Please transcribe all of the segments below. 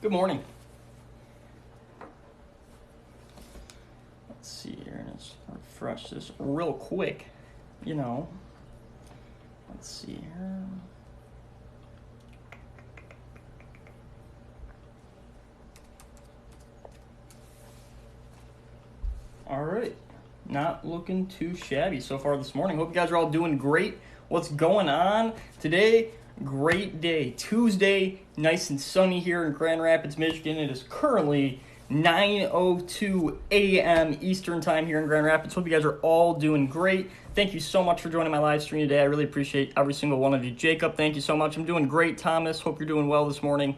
Good morning. Let's see here. Let's refresh this real quick. Let's see here. All right. Not looking too shabby so far this morning. Hope you guys are all doing great. What's going on today? Great day. Tuesday, nice and sunny here in Grand Rapids, Michigan. It is currently 9:02 a.m. Eastern time here in Grand Rapids. Hope you guys are all doing great. Thank you so much for joining my live stream today. I really appreciate every single one of you. Jacob, thank you so much. I'm doing great. Thomas, hope you're doing well this morning.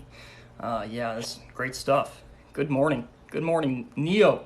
This is great stuff. Good morning. Good morning, Neo.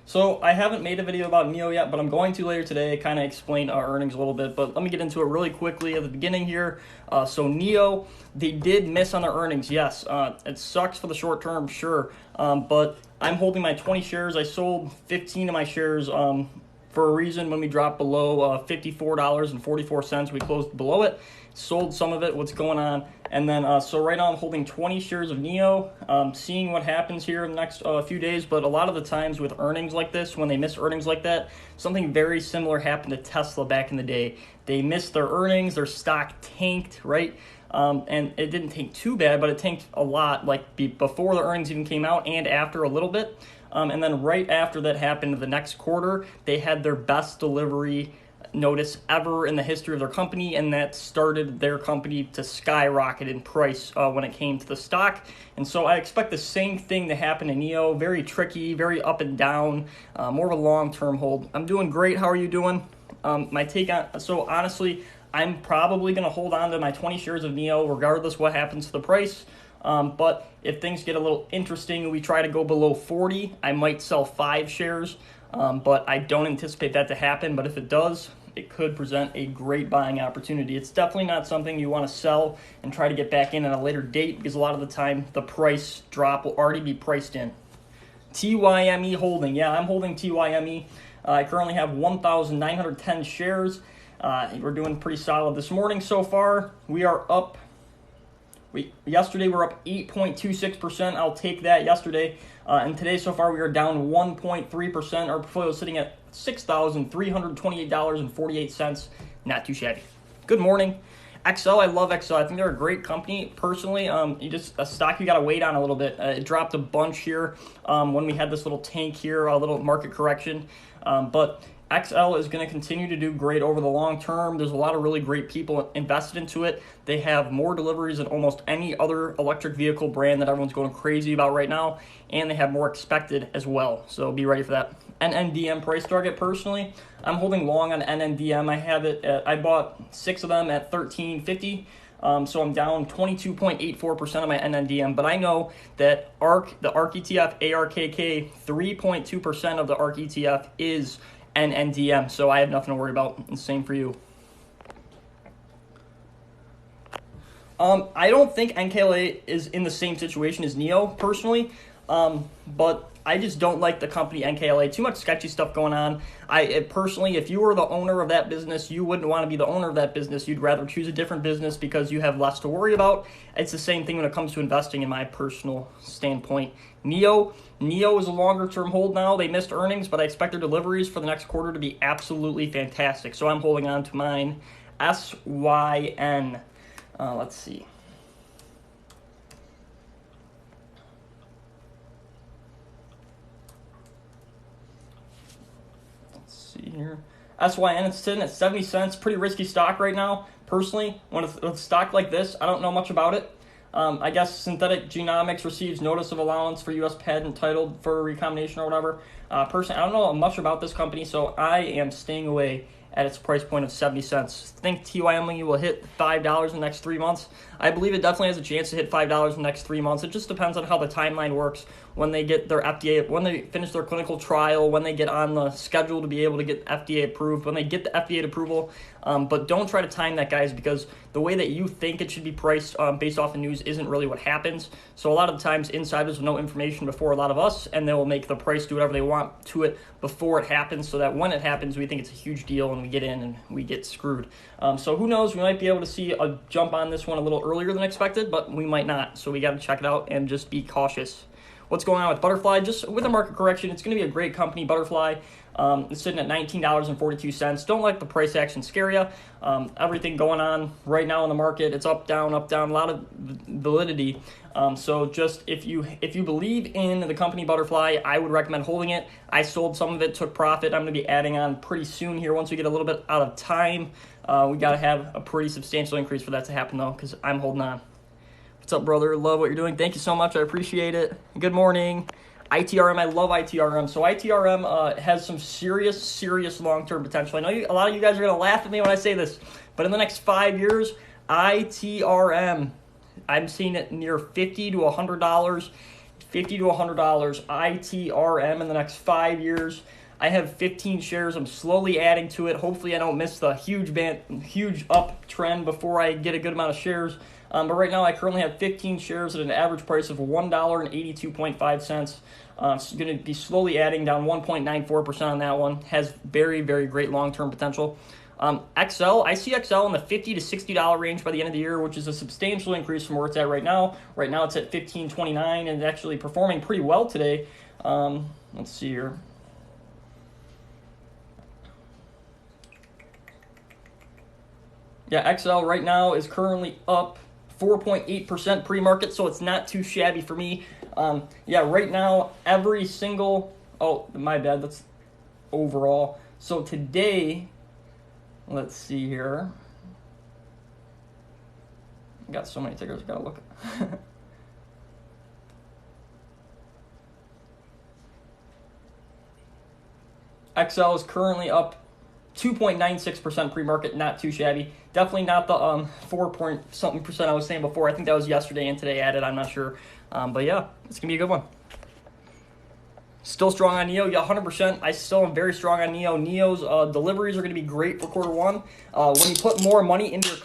So I haven't made a video about NEO yet, but I'm going to later today, kind of explain our earnings a little bit. But let me get into it really quickly at the beginning here. So NEO, they did miss on their earnings. Yes, it sucks for the short term, sure. But I'm holding my 20 shares. I sold 15 of my shares for a reason. When we dropped below $54.44, we closed below it. Sold some of it, what's going on. And then, so right now I'm holding 20 shares of NEO, seeing what happens here in the next few days. But a lot of the times with earnings like this, when they miss earnings like that, something very similar happened to Tesla back in the day. They missed their earnings, their stock tanked, right? And it didn't tank too bad, but it tanked a lot, like before the earnings even came out and after a little bit. And then right after that happened, the next quarter, they had their best delivery notice ever in the history of their company, and that started their company to skyrocket in price when it came to the stock. And so I expect the same thing to happen in NEO. Very tricky, very up and down, more of a long-term hold. I'm doing great. How are you doing? My take on, so honestly, I'm probably going to hold on to my 20 shares of NEO regardless what happens to the price. But if things get a little interesting, we try to go below 40, I might sell 5 shares. But I don't anticipate that to happen. But if it does, it could present a great buying opportunity. It's definitely not something you want to sell and try to get back in at a later date, because a lot of the time the price drop will already be priced in. TYME holding. Yeah, I'm holding TYME. I currently have 1,910 shares. We're doing pretty solid this morning so far. We are up. Yesterday we were up 8.26%. I'll take that yesterday. And today so far we are down 1.3%. Our portfolio is sitting at $6,328.48. Not too shabby. Good morning. XL, I love XL. I think they're a great company. Personally, a stock you got to wait on a little bit. It dropped a bunch here when we had this little tank here, a little market correction. But XL is going to continue to do great over the long term. There's a lot of really great people invested into it. They have more deliveries than almost any other electric vehicle brand that everyone's going crazy about right now, and they have more expected as well. So be ready for that. Ndm Price Target, personally, I'm holding long on NNDM. I have it. I bought 6 of them at $13.50. So I'm down 22.84% of my NNDM, but I know that the ARK ETF, ARKK, 3.2% of the ARK ETF is NNDM, so I have nothing to worry about. And same for you. I don't think NKLA is in the same situation as NEO, personally, but I just don't like the company NKLA. Too much sketchy stuff going on. Personally, if you were the owner of that business, you wouldn't want to be the owner of that business. You'd rather choose a different business because you have less to worry about. It's the same thing when it comes to investing, in my personal standpoint. NEO is a longer-term hold now. They missed earnings, but I expect their deliveries for the next quarter to be absolutely fantastic. So I'm holding on to mine. SYN. Let's see. Here. SYN, it's sitting at 70 cents. Pretty risky stock right now. Personally, when it's a stock like this, I don't know much about it. I guess Synthetic Genomics receives notice of allowance for U.S. patent titled for recombination or whatever. Personally, I don't know much about this company, so I am staying away at its price point of 70 cents. I think TYME will hit $5 in the next 3 months. I believe it definitely has a chance to hit $5 in the next 3 months. It just depends on how the timeline works, when they get their FDA, when they finish their clinical trial, when they get on the schedule to be able to get FDA approved. When they get the FDA approval, But don't try to time that, guys, because the way that you think it should be priced based off the news isn't really what happens. So a lot of the times insiders will know information before a lot of us, and they will make the price do whatever they want to it before it happens, so that when it happens, we think it's a huge deal and we get in and we get screwed. So who knows, we might be able to see a jump on this one a little earlier than expected, but we might not. So we got to check it out and just be cautious. What's going on with Butterfly? Just with a market correction, it's going to be a great company, Butterfly. It's sitting at $19.42. Don't let the price action scare you. Everything going on right now in the market, it's up, down, a lot of validity. So just if you believe in the company Butterfly, I would recommend holding it. I sold some of it, took profit. I'm going to be adding on pretty soon here once we get a little bit out of time. We got to have a pretty substantial increase for that to happen, though, because I'm holding on. What's up, brother? Love what you're doing. Thank you so much. I appreciate it. Good morning. Itrm, I love Itrm. So Itrm has some serious long-term potential. I know a lot of you guys are going to laugh at me when I say this, but in the next 5 years, Itrm, I'm seeing it near $50 to $100. $50 to $100 Itrm in the next 5 years. I have 15 shares. I'm slowly adding to it. Hopefully I don't miss the huge uptrend before I get a good amount of shares. But right now I currently have 15 shares at an average price of $1.82.5. It's going to be slowly adding down 1.94% on that one. Has very great long-term potential. XL, I see XL in the $50 to $60 range by the end of the year, which is a substantial increase from where it's at right now. Right now it's at $15.29 and actually performing pretty well today. Let's see here. Yeah, XL right now is currently up 4.8% pre-market, so it's not too shabby for me. Yeah, right now, every single... Oh, my bad, that's overall. So today, let's see here. I got so many tickers, gotta look. XL is currently up 2.96% pre-market, not too shabby. Definitely not the 4-point-something% I was saying before. I think that was yesterday and today added, I'm not sure. But yeah, it's going to be a good one. Still strong on NEO, yeah, 100%. I still am very strong on NEO. NEO's deliveries are going to be great for quarter 1. When you put more money into your,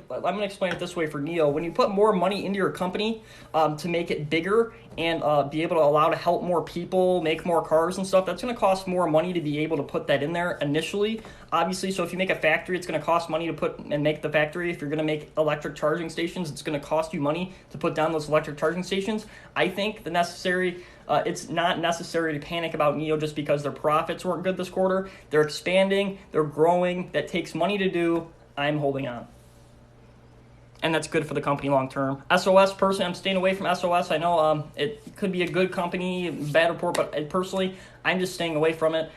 I'm going to explain it this way for NEO. When you put more money into your company to make it bigger and be able to allow to help more people, make more cars and stuff, that's going to cost more money to be able to put that in there initially. Obviously, so if you make a factory, it's going to cost money to put and make the factory. If you're going to make electric charging stations, it's going to cost you money to put down those electric charging stations. I think it's not necessary to panic about NEO just because their profits weren't good this quarter. They're expanding, they're growing. That takes money to do. I'm holding on. And that's good for the company long term. SOS, personally, I'm staying away from SOS. I know it could be a good company, bad report, but personally, I'm just staying away from it.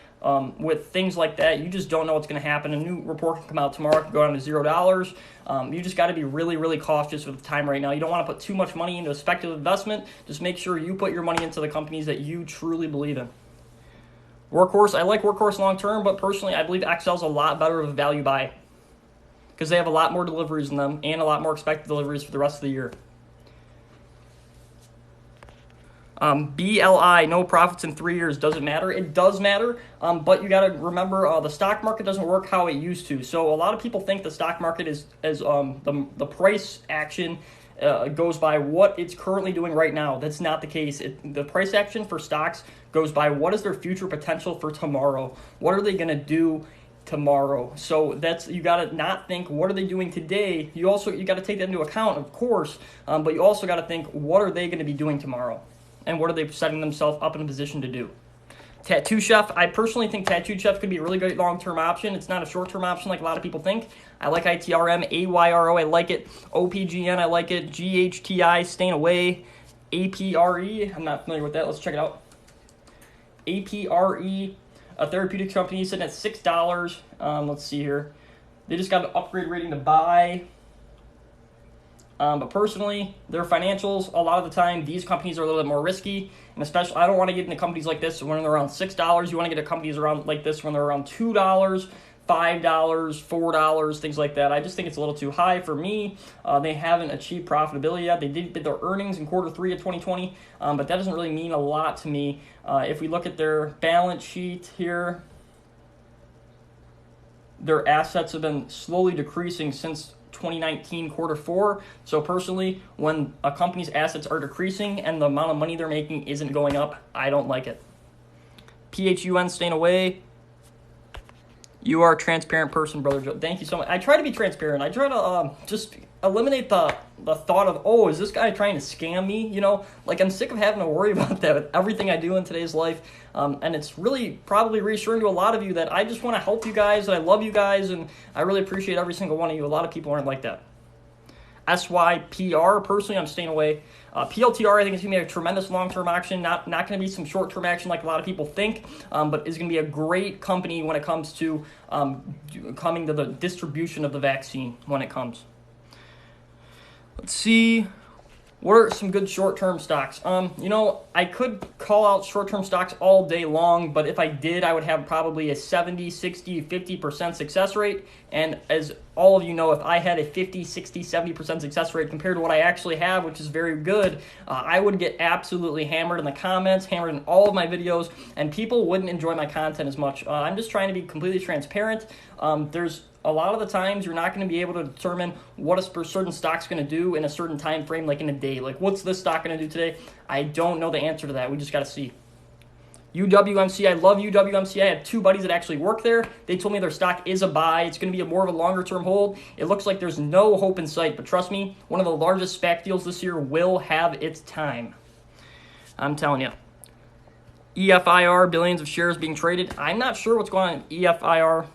With things like that, you just don't know what's going to happen. A new report can come out tomorrow, it can go down to $0. You just got to be really cautious with the time right now. You don't want to put too much money into a speculative investment. Just make sure you put your money into the companies that you truly believe in. Workhorse, I like Workhorse long term, but personally, I believe XL's a lot better of a value buy because they have a lot more deliveries in them and a lot more expected deliveries for the rest of the year. BLI, no profits in 3 years, doesn't matter. It does matter, but you got to remember the stock market doesn't work how it used to. So a lot of people think the stock market is the price action goes by what it's currently doing right now. That's not the case. The price action for stocks goes by what is their future potential for tomorrow. What are they going to do tomorrow? So you got to not think what are they doing today. You got to take that into account, of course, but you also got to think what are they going to be doing tomorrow. And what are they setting themselves up in a position to do? Tattoo Chef, I personally think Tattoo Chef could be a really good long-term option. It's not a short-term option like a lot of people think. I like ITRM, AYRO, I like it. OPGN, I like it. GHTI, staying away. APRE, I'm not familiar with that. Let's check it out. APRE, a therapeutic company, sitting at $6. Let's see here. They just got an upgrade rating to buy. But personally, their financials, a lot of the time, these companies are a little bit more risky. And especially, I don't want to get into companies like this when they're around $6. You want to get into companies around like this when they're around $2, $5, $4, things like that. I just think it's a little too high for me. They haven't achieved profitability yet. They did their earnings in quarter 3 of 2020, but that doesn't really mean a lot to me. If we look at their balance sheet here, their assets have been slowly decreasing since 2019 quarter four. So personally, when a company's assets are decreasing and the amount of money they're making isn't going up, I don't like it. PHUN staying away. You are a transparent person, Brother Joe. Thank you so much. I try to be transparent. I try to just eliminate the thought of, oh, is this guy trying to scam me? You know, like I'm sick of having to worry about that with everything I do in today's life. And it's really probably reassuring to a lot of you that I just want to help you guys, and I love you guys, and I really appreciate every single one of you. A lot of people aren't like that. SYPR, personally, I'm staying away. PLTR, I think it's going to be a tremendous long-term action, not going to be some short-term action like a lot of people think, but is going to be a great company when it comes to coming to the distribution of the vaccine when it comes. Let's see. What are some good short-term stocks? You know, I could call out short-term stocks all day long, but if I did, I would have probably a 70, 60, 50% success rate. And as all of you know, if I had a 50, 60, 70% success rate compared to what I actually have, which is very good, I would get absolutely hammered in the comments, hammered in all of my videos, and people wouldn't enjoy my content as much. I'm just trying to be completely transparent. There's a lot of the times you're not going to be able to determine what a certain stock's going to do in a certain time frame, like in a day. Like, what's this stock going to do today? I don't know the answer to that. We just got to see. UWMC, I love UWMC. I have two buddies that actually work there. They told me their stock is a buy. It's going to be more of a longer-term hold. It looks like there's no hope in sight, but trust me, one of the largest SPAC deals this year will have its time. I'm telling you. EFIR, billions of shares being traded. I'm not sure what's going on in EFIR.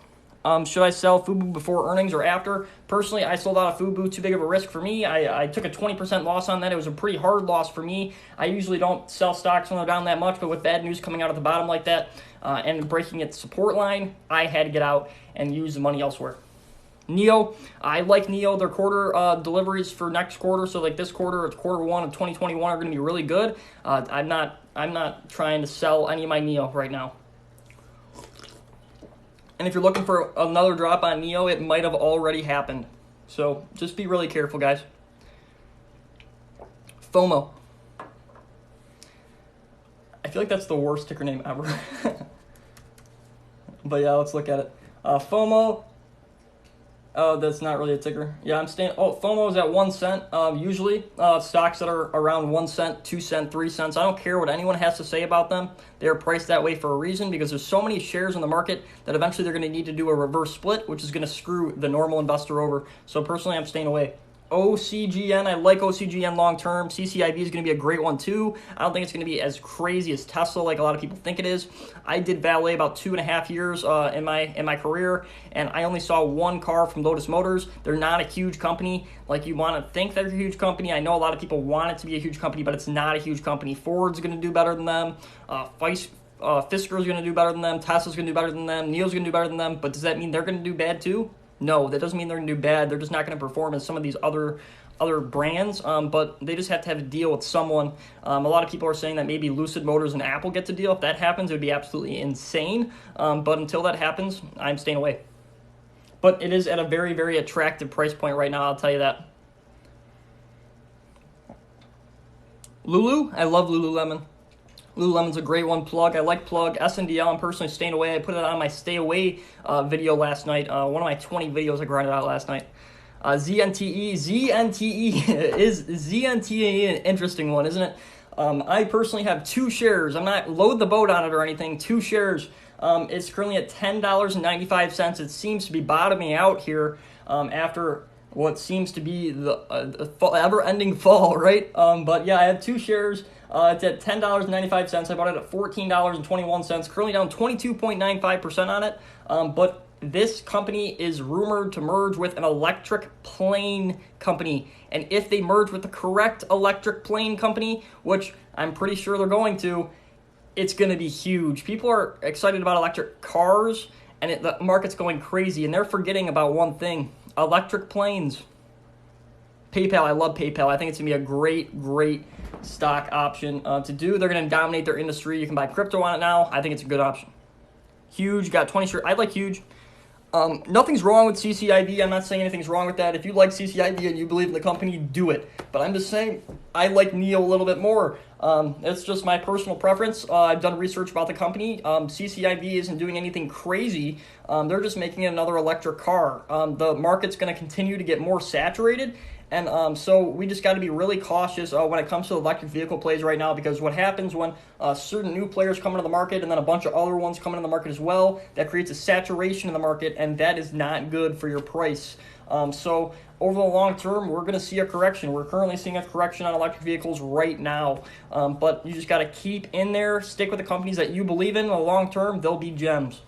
Should I sell FUBU before earnings or after? Personally, I sold out of FUBU, too big of a risk for me. I took a 20% loss on that. It was a pretty hard loss for me. I usually don't sell stocks when they're down that much, but with bad news coming out at the bottom like that and breaking its support line, I had to get out and use the money elsewhere. NEO, I like NEO. Their quarter deliveries for next quarter, so like this quarter, it's quarter one of 2021 are going to be really good. I'm not trying to sell any of my NEO right now. And if you're looking for another drop on NEO, it might have already happened. So just be really careful, guys. FOMO. I feel like that's the worst ticker name ever. But yeah, let's look at it. FOMO. Oh, that's not really a ticker. Yeah, I'm staying. Oh, FOMO is at 1 cent. Usually, stocks that are around 1 cent, 2 cents, 3 cents. I don't care what anyone has to say about them. They are priced that way for a reason because there's so many shares in the market that eventually they're going to need to do a reverse split, which is going to screw the normal investor over. So personally, I'm staying away. OCGN, I like OCGN long term. CCIV is going to be a great one too. I don't think it's going to be as crazy as Tesla like a lot of people think it is. I did valet about 2.5 years in my career, and I only saw one car from Lotus Motors. They're not a huge company like you want to think they're a huge company. I know a lot of people want it to be a huge company, but it's not a huge company. Ford's going to do better than them. Fisker's going to do better than them. Tesla's going to do better than them. NIO's going to do better than them. But does that mean they're going to do bad too? No, that doesn't mean they're going to do bad. They're just not going to perform as some of these other brands, but they just have to have a deal with someone. A lot of people are saying that maybe Lucid Motors and Apple gets a deal. If that happens, it would be absolutely insane. But until that happens, I'm staying away. But it is at a very, very attractive price point right now, I'll tell you that. Lulu, I love Lululemon. Lululemon's a great one. Plug, I like Plug. SNDL, I'm personally staying away. I put it on my stay away video last night. One of my 20 videos I grinded out last night. ZNTE is ZNTE an interesting one, isn't it? I personally have 2 shares. I'm not load the boat on it or anything. 2 shares. It's currently at $10.95. It seems to be bottoming out here after what seems to be the ever-ending fall, right? But yeah, I have 2 shares. It's at $10.95. I bought it at $14.21. Currently down 22.95% on it. But this company is rumored to merge with an electric plane company. And if they merge with the correct electric plane company, which I'm pretty sure they're going to, it's going to be huge. People are excited about electric cars, and the market's going crazy. And they're forgetting about one thing, electric planes. PayPal, I love PayPal. I think it's going to be a great, great stock option to do. They're going to dominate their industry. You can buy crypto on it now. I think it's a good option. Huge, got 20 shares. I like Huge. Nothing's wrong with CCIV. I'm not saying anything's wrong with that. If you like CCIV and you believe in the company, do it. But I'm just saying I like NEO a little bit more. It's just my personal preference. I've done research about the company. CCIV isn't doing anything crazy. They're just making it another electric car. The market's going to continue to get more saturated. And so we just got to be really cautious when it comes to electric vehicle plays right now, because what happens when certain new players come into the market and then a bunch of other ones come into the market as well, that creates a saturation in the market, and that is not good for your price. So over the long term, we're going to see a correction. We're currently seeing a correction on electric vehicles right now. But you just got to keep in there, stick with the companies that you believe in the long term. They'll be gems.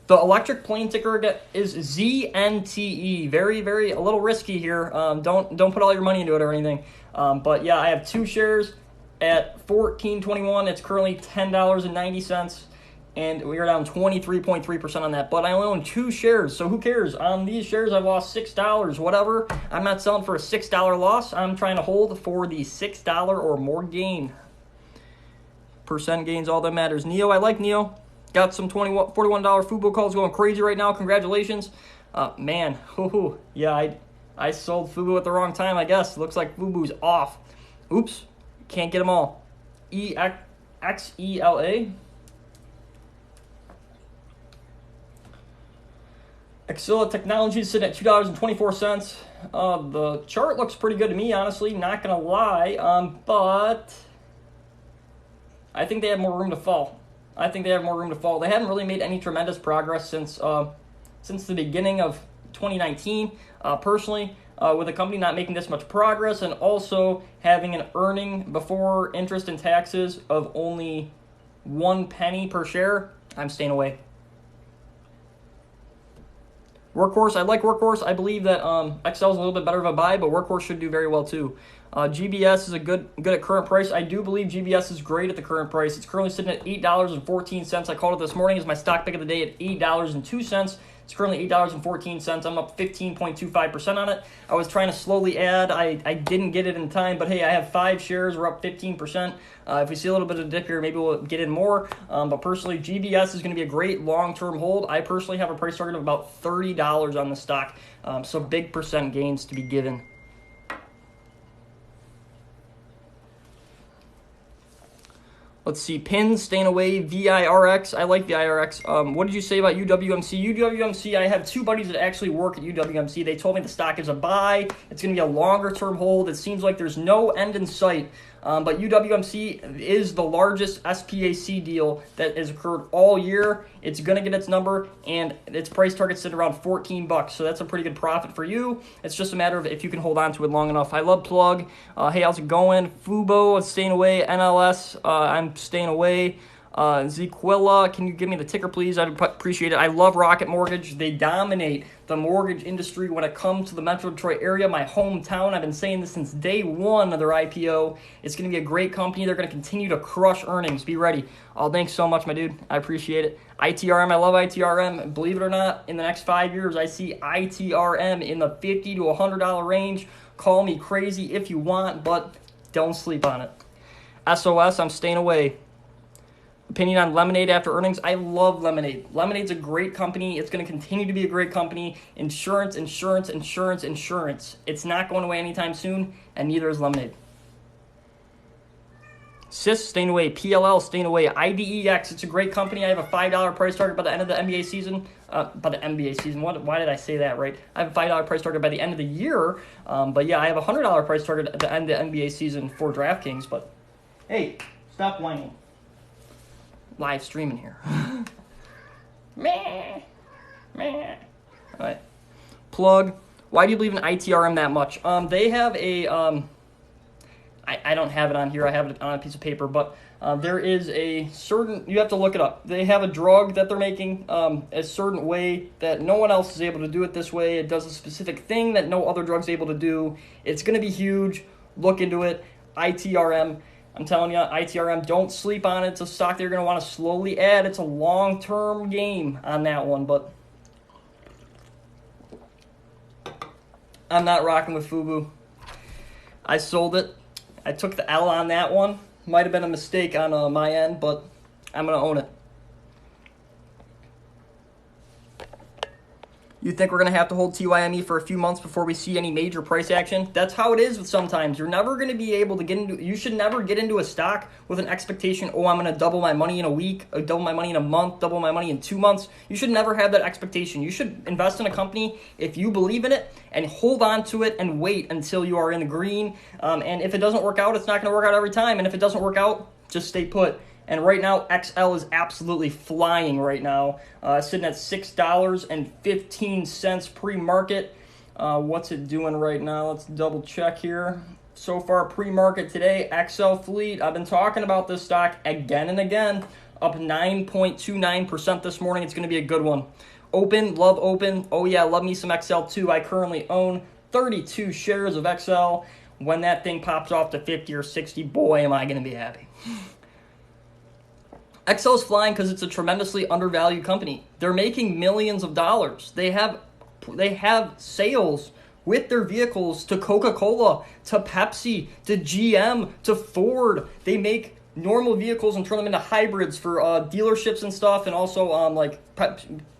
The electric plane ticker is ZNTE. Very, very a little risky here. Don't put all your money into it or anything. But yeah, I have 2 shares at $14.21. It's currently $10.90, and we are down 23.3% on that. But I only own 2 shares, so who cares? On these shares, I've lost $6. Whatever. I'm not selling for a $6 loss. I'm trying to hold for the $6 or more gain. Percent gains all that matters. NEO, I like NEO. Got some $41 Fubo calls going crazy right now. Congratulations. Man, yeah, I sold Fubo at the wrong time, I guess. Looks like Fubo's off. Oops, can't get them all. XELA. Axilla Technologies sitting at $2.24. The chart looks pretty good to me, honestly. Not going to lie, but I think they have more room to fall. They haven't really made any tremendous progress since the beginning of 2019. Personally, with the company not making this much progress and also having an earning before interest and taxes of only 1 penny per share, I'm staying away. Workhorse, I like Workhorse. I believe that Excel is a little bit better of a buy, but Workhorse should do very well too. GBS is good at current price. I do believe GBS is great at the current price. It's currently sitting at $8.14. I called it this morning as my stock pick of the day at $8.02. It's currently $8.14. I'm up 15.25% on it. I was trying to slowly add. I didn't get it in time, but hey, I have 5 shares. We're up 15%. If we see a little bit of a dip here, maybe we'll get in more. But personally, GBS is going to be a great long-term hold. I personally have a price target of about $30 on the stock. So big percent gains to be given. Let's see, pins, staying away, VIRX. I like VIRX. What did you say about UWMC? UWMC, I have 2 buddies that actually work at UWMC. They told me the stock is a buy. It's going to be a longer-term hold. It seems like there's no end in sight. But UWMC is the largest SPAC deal that has occurred all year. It's going to get its number, and its price target sit around $14. So that's a pretty good profit for you. It's just a matter of if you can hold on to it long enough. I love Plug. Hey, how's it going? Fubo, I'm staying away. NLS, I'm staying away. Zequilla, can you give me the ticker, please? I'd appreciate it. I love Rocket Mortgage. They dominate the mortgage industry when it comes to the Metro Detroit area, my hometown. I've been saying this since day one of their IPO. It's going to be a great company. They're going to continue to crush earnings. Be ready. Oh, thanks so much, my dude. I appreciate it. ITRM, I love ITRM. Believe it or not, in the next 5 years, I see ITRM in the $50 to $100 range. Call me crazy if you want, but don't sleep on it. SOS, I'm staying away. Opinion on Lemonade after earnings. I love Lemonade. Lemonade's a great company. It's going to continue to be a great company. Insurance. It's not going away anytime soon, and neither is Lemonade. CIS, staying away. PLL, staying away. IDEX, it's a great company. I have a $5 price target by the end of the NBA season. Why did I say that, right? I have a $5 price target by the end of the year. But yeah, I have a $100 price target at the end of the NBA season for DraftKings. But hey, stop whining. Live streaming here. Meh. All right. Plug. Why do you believe in ITRM that much? They have a, I don't have it on here. I have it on a piece of paper, but there is a certain, you have to look it up. They have a drug that they're making a certain way that no one else is able to do it this way. It does a specific thing that no other drug's able to do. It's going to be huge. Look into it. ITRM. I'm telling you, ITRM, don't sleep on it. It's a stock that you're going to want to slowly add. It's a long-term game on that one, but I'm not rocking with Fubu. I sold it. I took the L on that one. Might have been a mistake on my end, but I'm going to own it. You think we're going to have to hold TYME for a few months before we see any major price action? That's how it is with sometimes. You're never going to be able to get into, you should never get into a stock with an expectation, oh, I'm going to double my money in a week, or double my money in a month, double my money in 2 months. You should never have that expectation. You should invest in a company if you believe in it and hold on to it and wait until you are in the green. And if it doesn't work out, it's not going to work out every time. And if it doesn't work out, just stay put. And right now, XL is absolutely flying right now, sitting at $6.15 pre-market. What's it doing right now? Let's double check here. So far, pre-market today, XL Fleet, I've been talking about this stock again and again, up 9.29% this morning. It's going to be a good one. Open, love open. Oh yeah, love me some XL too. I currently own 32 shares of XL. When that thing pops off to 50 or 60, boy, am I going to be happy. XL is flying because it's a tremendously undervalued company. They're making millions of dollars. They have sales with their vehicles to Coca-Cola, to Pepsi, to GM, to Ford. They make normal vehicles and turn them into hybrids for dealerships and stuff, and also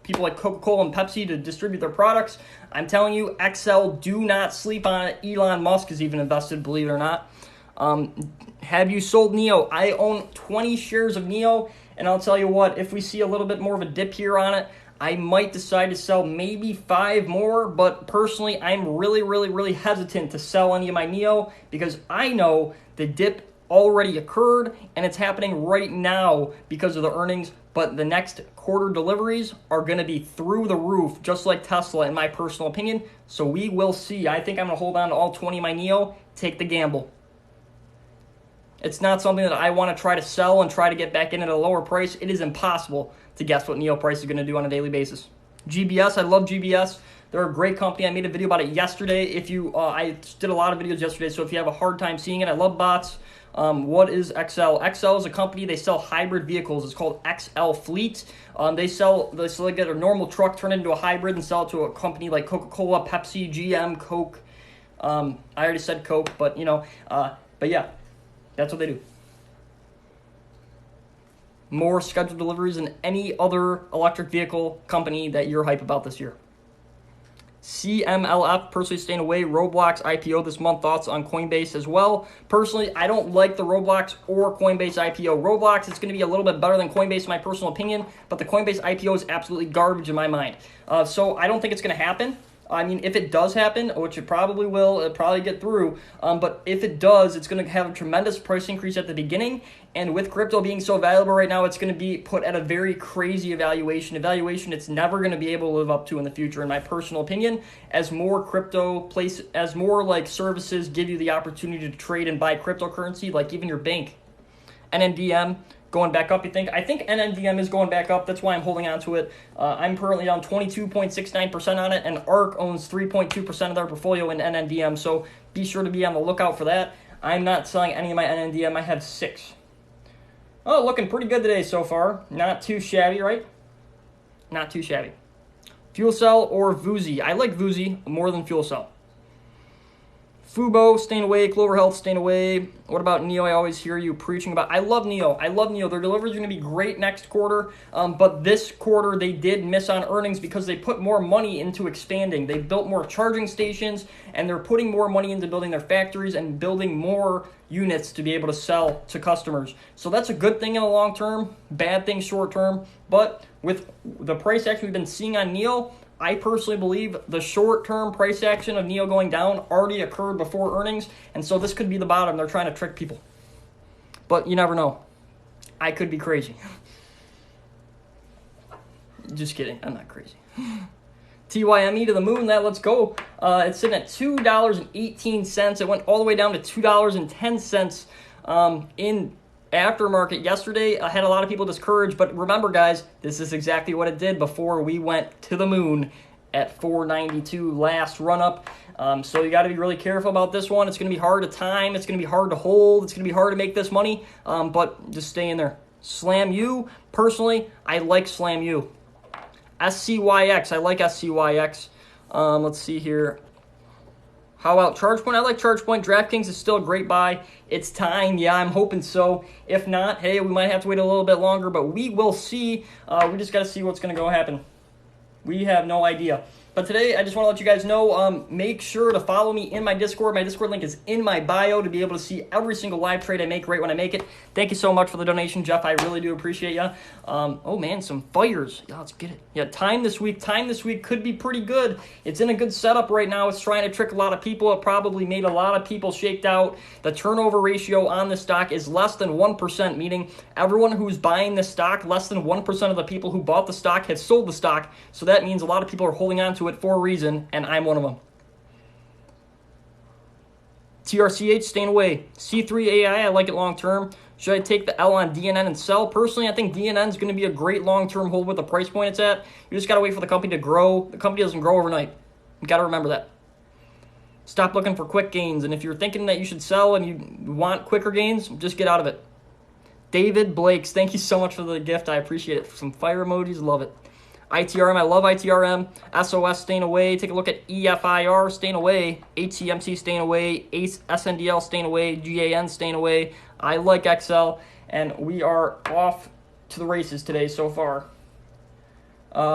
people like Coca-Cola and Pepsi to distribute their products. I'm telling you, XL, do not sleep on it. Elon Musk is even invested, believe it or not. Have you sold NIO? I own 20 shares of NIO, and I'll tell you what, if we see a little bit more of a dip here on it, I might decide to sell maybe 5 more, but personally, I'm really hesitant to sell any of my NIO because I know the dip already occurred, and it's happening right now because of the earnings, but the next quarter deliveries are going to be through the roof, just like Tesla, in my personal opinion, so we will see. I think I'm going to hold on to all 20 of my NIO, take the gamble. It's not something that I want to try to sell and try to get back in at a lower price. It is impossible to guess what NIO price is going to do on a daily basis. GBS, I love GBS. They're a great company. I made a video about it yesterday. I did a lot of videos yesterday, so if you have a hard time seeing it, I love bots. What is XL? XL is a company. They sell hybrid vehicles. It's called XL Fleet. They get a normal truck, turn it into a hybrid, and sell it to a company like Coca-Cola, Pepsi, GM, Coke. I already said Coke, but yeah. That's what they do. More scheduled deliveries than any other electric vehicle company that you're hype about this year. CMLF, personally staying away. Roblox IPO this month. Thoughts on Coinbase as well. Personally, I don't like the Roblox or Coinbase IPO. Roblox, it's going to be a little bit better than Coinbase in my personal opinion, but the Coinbase IPO is absolutely garbage in my mind. So I don't think it's going to happen. I mean, if it does happen, which it probably will, it'll probably get through, but if it does, it's going to have a tremendous price increase at the beginning, and with crypto being so valuable right now, it's going to be put at a very crazy evaluation it's never going to be able to live up to in the future, in my personal opinion, as more services give you the opportunity to trade and buy cryptocurrency, like even your bank. NNDM, going back up, you think? I think NNDM is going back up. That's why I'm holding on to it. I'm currently down 22.69% on it, and ARK owns 3.2% of their portfolio in NNDM, so be sure to be on the lookout for that. I'm not selling any of my NNDM. I have 6. Oh, looking pretty good today so far. Not too shabby, right? Not too shabby. Fuel Cell or Vuzi? I like Vuzi more than Fuel Cell. Fubo, staying away. Clover Health, staying away. What about NIO? I always hear you preaching about. I love NIO. Their delivery is going to be great next quarter, but this quarter they did miss on earnings because they put more money into expanding. They built more charging stations, and they're putting more money into building their factories and building more units to be able to sell to customers. So that's a good thing in the long term, bad thing short term. But with the price action we've been seeing on NIO, I personally believe the short-term price action of NIO going down already occurred before earnings, and so this could be the bottom. They're trying to trick people. But you never know. I could be crazy. Just kidding. I'm not crazy. TYME to the moon. Let's go. It's sitting at $2.18. It went all the way down to $2.10 in aftermarket yesterday. I had a lot of people discouraged, but remember, guys, this is exactly what it did before we went to the moon at 492 last run up. So you got to be really careful about this one. It's going to be hard to time. It's going to be hard to hold. It's going to be hard to make this money, but just stay in there. Slam U, personally, I like Slam U. SCYX, I like SCYX. Let's see here. How about ChargePoint? I like ChargePoint. DraftKings is still a great buy. It's time. Yeah, I'm hoping so. If not, hey, we might have to wait a little bit longer, but we will see. We just got to see what's going to go happen. We have no idea. But today, I just want to let you guys know, make sure to follow me in my Discord. My Discord link is in my bio to be able to see every single live trade I make right when I make it. Thank you so much for the donation, Jeff. I really do appreciate you. Oh, man, some fires. Yeah, let's get it. Yeah, time this week could be pretty good. It's in a good setup right now. It's trying to trick a lot of people. It probably made a lot of people shaked out. The turnover ratio on this stock is less than 1%, meaning everyone who's buying this stock, less than 1% of the people who bought the stock have sold the stock. So that means a lot of people are holding on to it for a reason, and I'm one of them. TRCH, staying away. C3AI, I like it long term. Should I take the L on DNN and sell? Personally, I think DNN is going to be a great long-term hold with the price point it's at. You just got to wait for the company to grow. The company doesn't grow overnight. You got to remember that. Stop looking for quick gains, and if you're thinking that you should sell and you want quicker gains, just get out of it. David Blakes, thank you so much for the gift. I appreciate it. Some fire emojis, love it. ITRM, I love ITRM. SOS, staying away. Take a look at EFIR, staying away. HCMC, staying away. SNDL, staying away. GAN, staying away. I like XL, and we are off to the races today so far.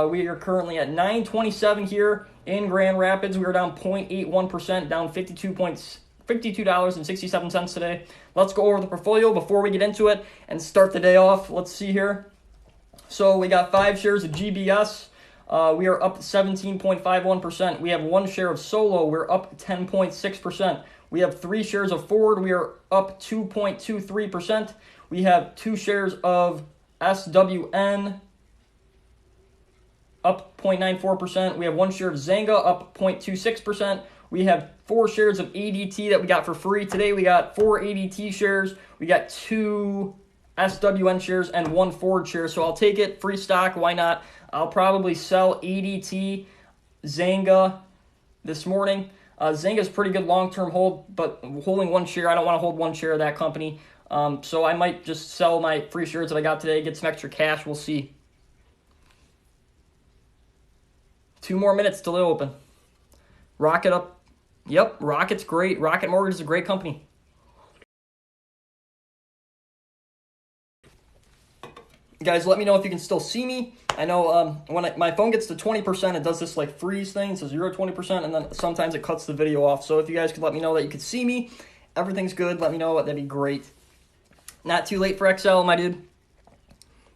We are currently at 927 here in Grand Rapids. We are down 0.81%, down $52.67 today. Let's go over the portfolio before we get into it and start the day off. Let's see here. So we got 5 shares of GBS. We are up 17.51%. We have 1 share of Solo. We're up 10.6%. We have 3 shares of Ford. We are up 2.23%. We have 2 shares of SWN, up 0.94%. We have 1 share of Zanga, up 0.26%. We have 4 shares of ADT that we got for free. Today we got 4 ADT shares. We got 2 SWN shares and 1 Ford share. So I'll take it. Free stock. Why not? I'll probably sell ADT, Zanga this morning. Zanga's pretty good long-term hold, but holding 1 share, I don't want to hold 1 share of that company. So I might just sell my free shares that I got today, get some extra cash. We'll see. 2 more minutes till they open. Rocket up. Yep, Rocket's great. Rocket Mortgage is a great company. Guys, let me know if you can still see me. I know when my phone gets to 20%, it does this like freeze thing, so 0-20%, and then sometimes it cuts the video off. So if you guys could let me know that you could see me, everything's good, let me know. That'd be great. Not too late for XL, my dude.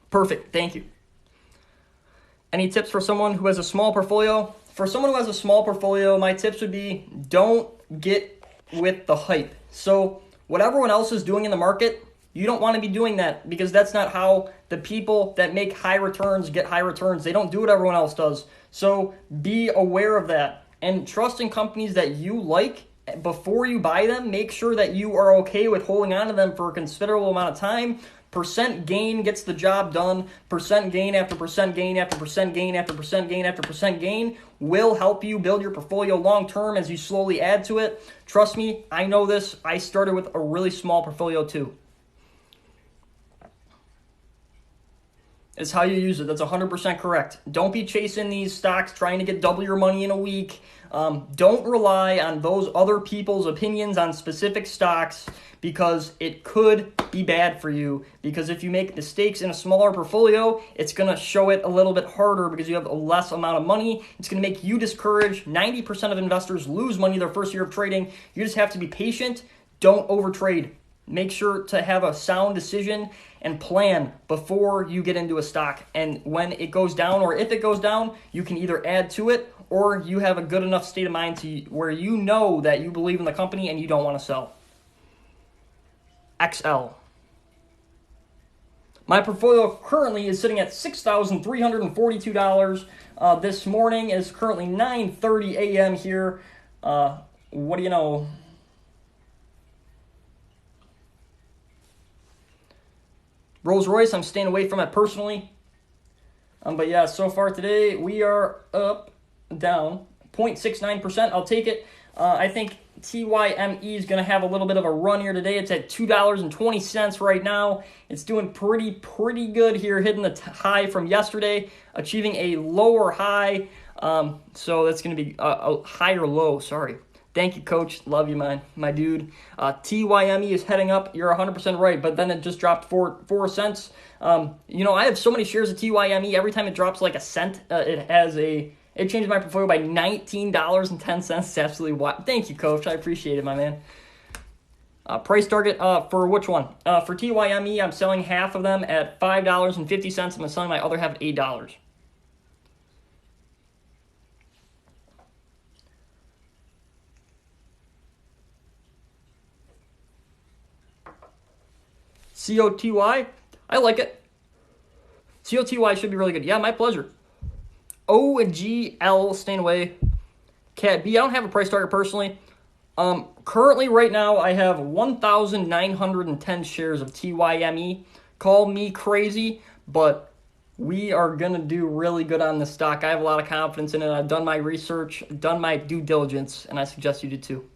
Perfect, thank you. Any tips for someone who has a small portfolio? For someone who has a small portfolio, my tips would be don't get with the hype. So what everyone else is doing in the market, you don't want to be doing that because that's not how the people that make high returns get high returns. They don't do what everyone else does. So be aware of that and trust in companies that you like. Before you buy them, make sure that you are okay with holding on to them for a considerable amount of time. Percent gain gets the job done. Percent gain after percent gain after percent gain after percent gain after percent gain will help you build your portfolio long term as you slowly add to it. Trust me, I know this. I started with a really small portfolio too. Is how you use it. That's 100% correct. Don't be chasing these stocks trying to get double your money in a week. Don't rely on those other people's opinions on specific stocks because it could be bad for you. Because if you make mistakes in a smaller portfolio, it's going to show it a little bit harder because you have a less amount of money. It's going to make you discouraged. 90% of investors lose money their first year of trading. You just have to be patient. Don't overtrade. Make sure to have a sound decision and plan before you get into a stock. And when it goes down or if it goes down, you can either add to it or you have a good enough state of mind to where you know that you believe in the company and you don't want to sell. XL. My portfolio currently is sitting at $6,342. This morning is currently 9:30 a.m. here. What do you know? Rolls Royce, I'm staying away from it personally. But yeah, so far today, we are up, down, 0.69%. I'll take it. I think TYME is going to have a little bit of a run here today. It's at $2.20 right now. It's doing pretty good here, hitting the high from yesterday, achieving a lower high. So that's going to be a higher low, sorry. Thank you, Coach. Love you, man. My dude. TYME is heading up. You're 100% right, but then it just dropped 4 cents. I have so many shares of TYME. Every time it drops like a cent, it It changed my portfolio by $19.10. It's absolutely wild. Thank you, Coach. I appreciate it, my man. Price target for which one? For TYME, I'm selling half of them at $5.50. I'm selling my other half at $8. COTY, I like it. COTY should be really good. Yeah, my pleasure. OGL, staying away. Cat B, I don't have a price target personally. Currently, right now, I have 1,910 shares of TYME. Call me crazy, but we are going to do really good on this stock. I have a lot of confidence in it. I've done my research, done my due diligence, and I suggest you do too.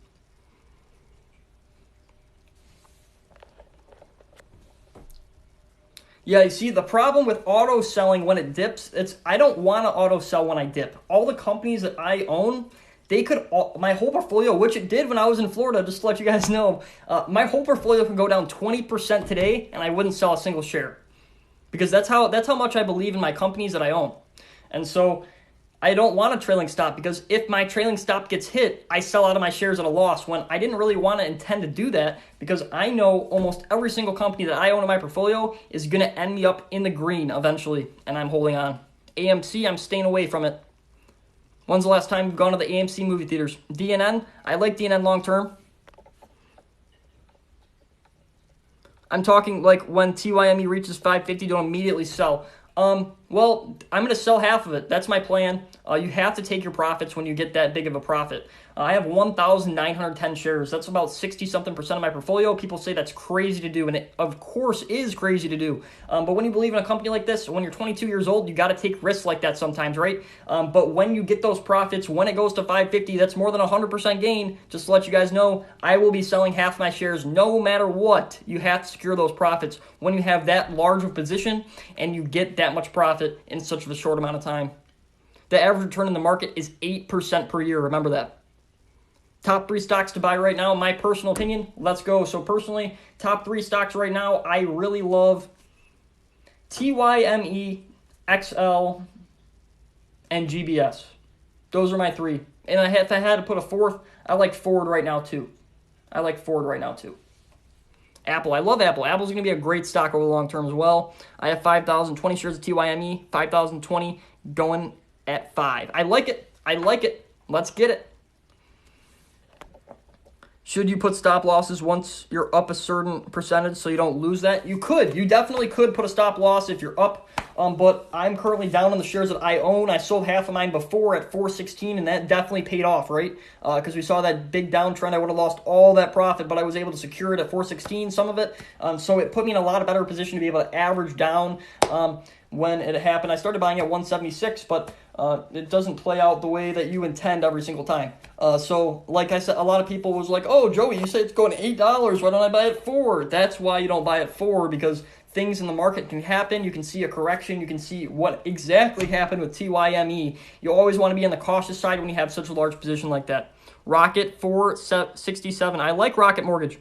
Yeah, you see, the problem with auto selling when it dips, I don't want to auto sell when I dip. All the companies that I own, my whole portfolio, which it did when I was in Florida, just to let you guys know, my whole portfolio can go down 20% today, and I wouldn't sell a single share. Because that's how much I believe in my companies that I own. And so I don't want a trailing stop, because if my trailing stop gets hit, I sell out of my shares at a loss, when I didn't really want to intend to do that, because I know almost every single company that I own in my portfolio is going to end me up in the green eventually, and I'm holding on. AMC, I'm staying away from it. When's the last time you've gone to the AMC movie theaters? DNN, I like DNN long term. I'm talking like when TYME reaches 550, don't immediately sell. Well, I'm going to sell half of it. That's my plan. You have to take your profits when you get that big of a profit. I have 1,910 shares. That's about 60-something% of my portfolio. People say that's crazy to do, and it, of course, is crazy to do. But when you believe in a company like this, when you're 22 years old, you got to take risks like that sometimes, right? But when you get those profits, when it goes to 550, that's more than 100% gain. Just to let you guys know, I will be selling half my shares no matter what. You have to secure those profits when you have that large of a position and you get that much profit in such a short amount of time. The average return in the market is 8% per year. Remember that. Top 3 stocks to buy right now, my personal opinion. Let's go. So personally, top 3 stocks right now, I really love TYME, XL, and GBS. Those are my 3. And if I had to put a 4th, I like Ford right now too. Apple, I love Apple. Apple's going to be a great stock over the long term as well. I have 5,020 shares of TYME, 5,020 going at 5. I like it. Let's get it. Should you put stop losses once you're up a certain percentage so you don't lose that? You could. You definitely could put a stop loss if you're up. But I'm currently down on the shares that I own. I sold half of mine before at 416, and that definitely paid off, right? Because we saw that big downtrend. I would have lost all that profit, but I was able to secure it at 416, some of it. So it put me in a lot of better position to be able to average down when it happened. I started buying at 176, but it doesn't play out the way that you intend every single time. So like I said, a lot of people was like, oh, Joey, you say it's going to $8. Why don't I buy at 4? That's why you don't buy at 4, because things in the market can happen. You can see a correction. You can see what exactly happened with TYME. You always want to be on the cautious side when you have such a large position like that. Rocket 467. I like Rocket Mortgage.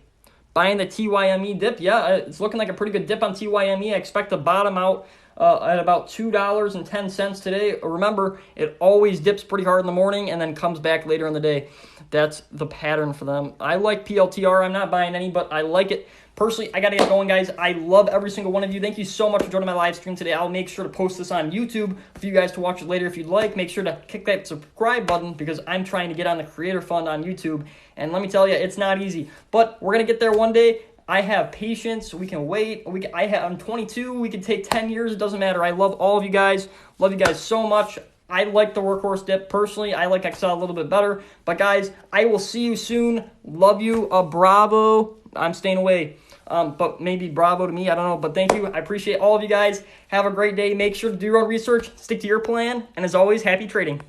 Buying the TYME dip, yeah, it's looking like a pretty good dip on TYME. I expect to bottom out at about $2.10 today. Remember, it always dips pretty hard in the morning and then comes back later in the day. That's the pattern for them. I like PLTR. I'm not buying any, but I like it. Personally, I got to get going, guys. I love every single one of you. Thank you so much for joining my live stream today. I'll make sure to post this on YouTube for you guys to watch it later if you'd like. Make sure to click that subscribe button because I'm trying to get on the Creator Fund on YouTube. And let me tell you, it's not easy. But we're going to get there one day. I have patience. We can wait. I'm 22. We can take 10 years. It doesn't matter. I love all of you guys. Love you guys so much. I like the workhorse dip. Personally, I like XL a little bit better. But, guys, I will see you soon. Love you. Bravo. I'm staying away. But maybe bravo to me. I don't know. But thank you. I appreciate all of you guys. Have a great day. Make sure to do your own research. Stick to your plan. And, as always, happy trading.